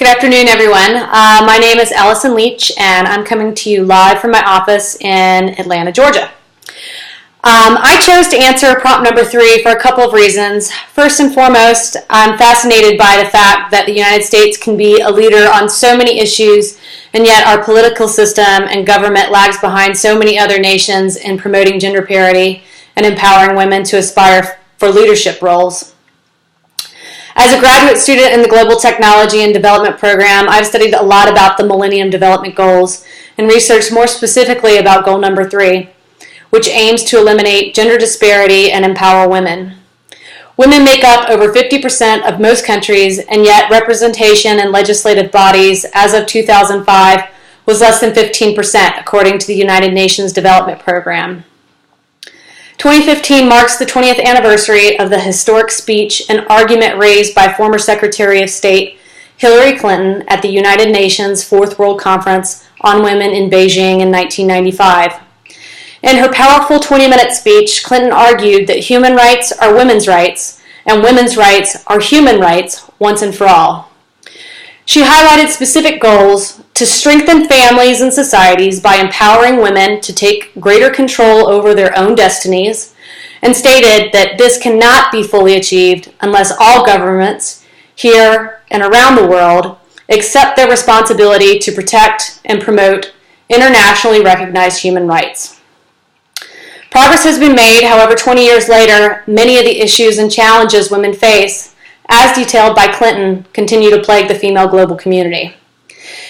Good afternoon, everyone. My name is Allison Leach, and I'm coming to you live from my office in Atlanta, Georgia. I chose to answer prompt number 3 for a couple of reasons. First and foremost, I'm fascinated by the fact that the United States can be a leader on so many issues, and yet our political system and government lags behind so many other nations in promoting gender parity and empowering women to aspire for leadership roles. As a graduate student in the Global Technology and Development Program, I've studied a lot about the Millennium Development Goals and researched more specifically about goal number 3, which aims to eliminate gender disparity and empower women. Women make up over 50% of most countries, and yet representation in legislative bodies as of 2005 was less than 15%, according to the United Nations Development Program. 2015 marks the 20th anniversary of the historic speech and argument raised by former Secretary of State Hillary Clinton at the United Nations Fourth World Conference on Women in Beijing in 1995. In her powerful 20-minute speech, Clinton argued that human rights are women's rights, and women's rights are human rights once and for all. She highlighted specific goals to strengthen families and societies by empowering women to take greater control over their own destinies, and stated that this cannot be fully achieved unless all governments, here and around the world, accept their responsibility to protect and promote internationally recognized human rights. Progress has been made, however, 20 years later, many of the issues and challenges women face, as detailed by Clinton, continue to plague the female global community.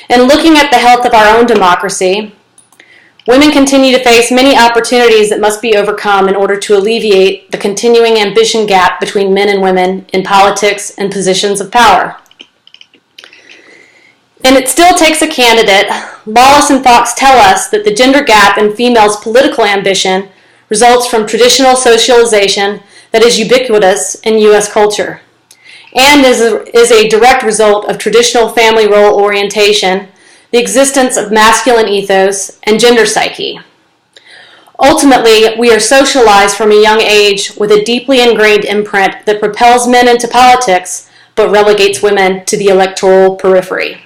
In looking at the health of our own democracy, women continue to face many opportunities that must be overcome in order to alleviate the continuing ambition gap between men and women in politics and positions of power. And it still takes a candidate. Wallace and Fox tell us that the gender gap in females' political ambition results from traditional socialization that is ubiquitous in U.S. culture, and is a direct result of traditional family role orientation, the existence of masculine ethos, and gender psyche. Ultimately, we are socialized from a young age with a deeply ingrained imprint that propels men into politics but relegates women to the electoral periphery.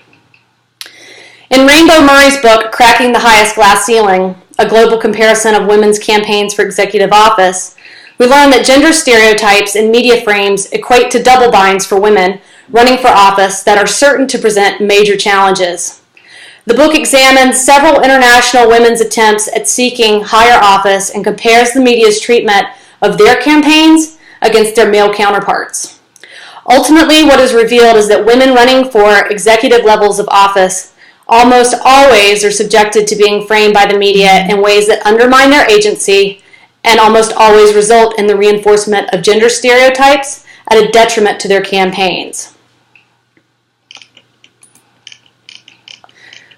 In Rainbow Murray's book, Cracking the Highest Glass Ceiling, a global comparison of women's campaigns for executive office, we learn that gender stereotypes and media frames equate to double binds for women running for office that are certain to present major challenges. The book examines several international women's attempts at seeking higher office and compares the media's treatment of their campaigns against their male counterparts. Ultimately, what is revealed is that women running for executive levels of office almost always are subjected to being framed by the media in ways that undermine their agency and almost always result in the reinforcement of gender stereotypes at a detriment to their campaigns.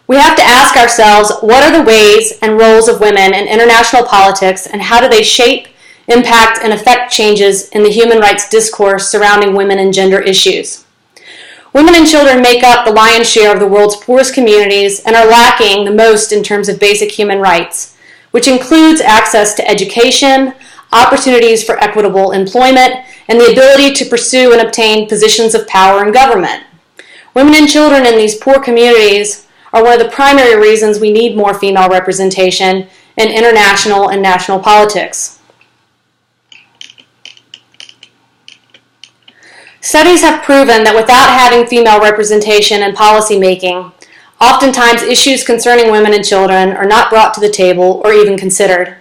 We have to ask ourselves, what are the ways and roles of women in international politics, and how do they shape, impact, and affect changes in the human rights discourse surrounding women and gender issues? Women and children make up the lion's share of the world's poorest communities and are lacking the most in terms of basic human rights, which includes access to education, opportunities for equitable employment, and the ability to pursue and obtain positions of power in government. Women and children in these poor communities are one of the primary reasons we need more female representation in international and national politics. Studies have proven that without having female representation in policymaking, oftentimes issues concerning women and children are not brought to the table or even considered.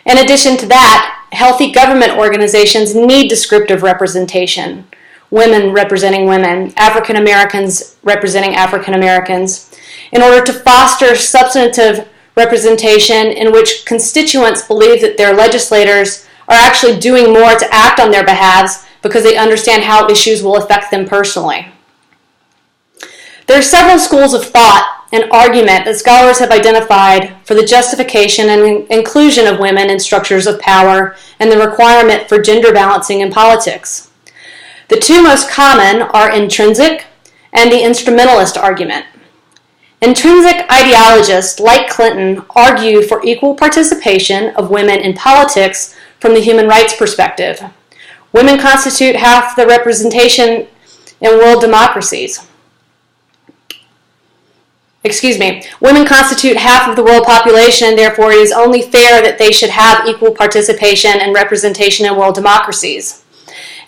In addition to that, healthy government organizations need descriptive representation, women representing women, African Americans representing African Americans, in order to foster substantive representation in which constituents believe that their legislators are actually doing more to act on their behalves because they understand how issues will affect them personally. There are several schools of thought and argument that scholars have identified for the justification and inclusion of women in structures of power and the requirement for gender balancing in politics. The two most common are intrinsic and the instrumentalist argument. Intrinsic ideologists like Clinton argue for equal participation of women in politics from the human rights perspective. Women constitute half the representation in world democracies. women constitute half of the world population, therefore it is only fair that they should have equal participation and representation in world democracies.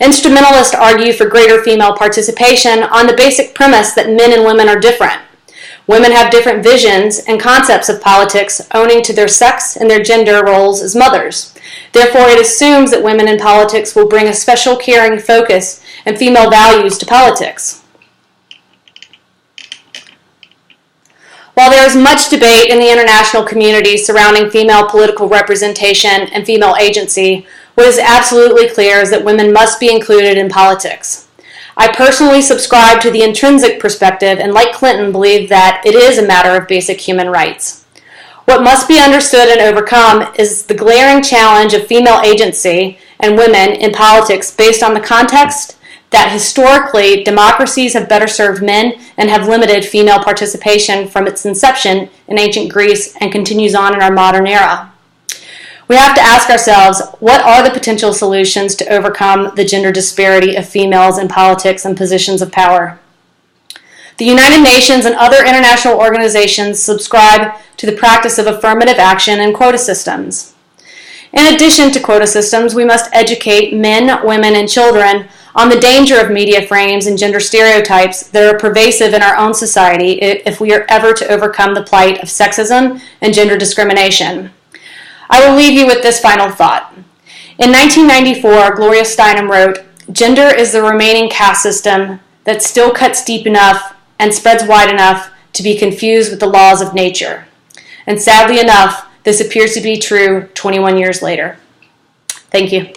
Instrumentalists argue for greater female participation on the basic premise that men and women are different. Women have different visions and concepts of politics owing to their sex and their gender roles as mothers. Therefore, it assumes that women in politics will bring a special caring focus and female values to politics. While there is much debate in the international community surrounding female political representation and female agency, what is absolutely clear is that women must be included in politics. I personally subscribe to the intrinsic perspective and, like Clinton, believe that it is a matter of basic human rights. What must be understood and overcome is the glaring challenge of female agency and women in politics based on the context that historically democracies have better served men and have limited female participation from its inception in ancient Greece and continues on in our modern era. We have to ask ourselves, what are the potential solutions to overcome the gender disparity of females in politics and positions of power? The United Nations and other international organizations subscribe to the practice of affirmative action and quota systems. In addition to quota systems, we must educate men, women, and children on the danger of media frames and gender stereotypes that are pervasive in our own society if we are ever to overcome the plight of sexism and gender discrimination. I will leave you with this final thought. In 1994, Gloria Steinem wrote, "Gender is the remaining caste system that still cuts deep enough and spreads wide enough to be confused with the laws of nature." And sadly enough, this appears to be true 21 years later. Thank you.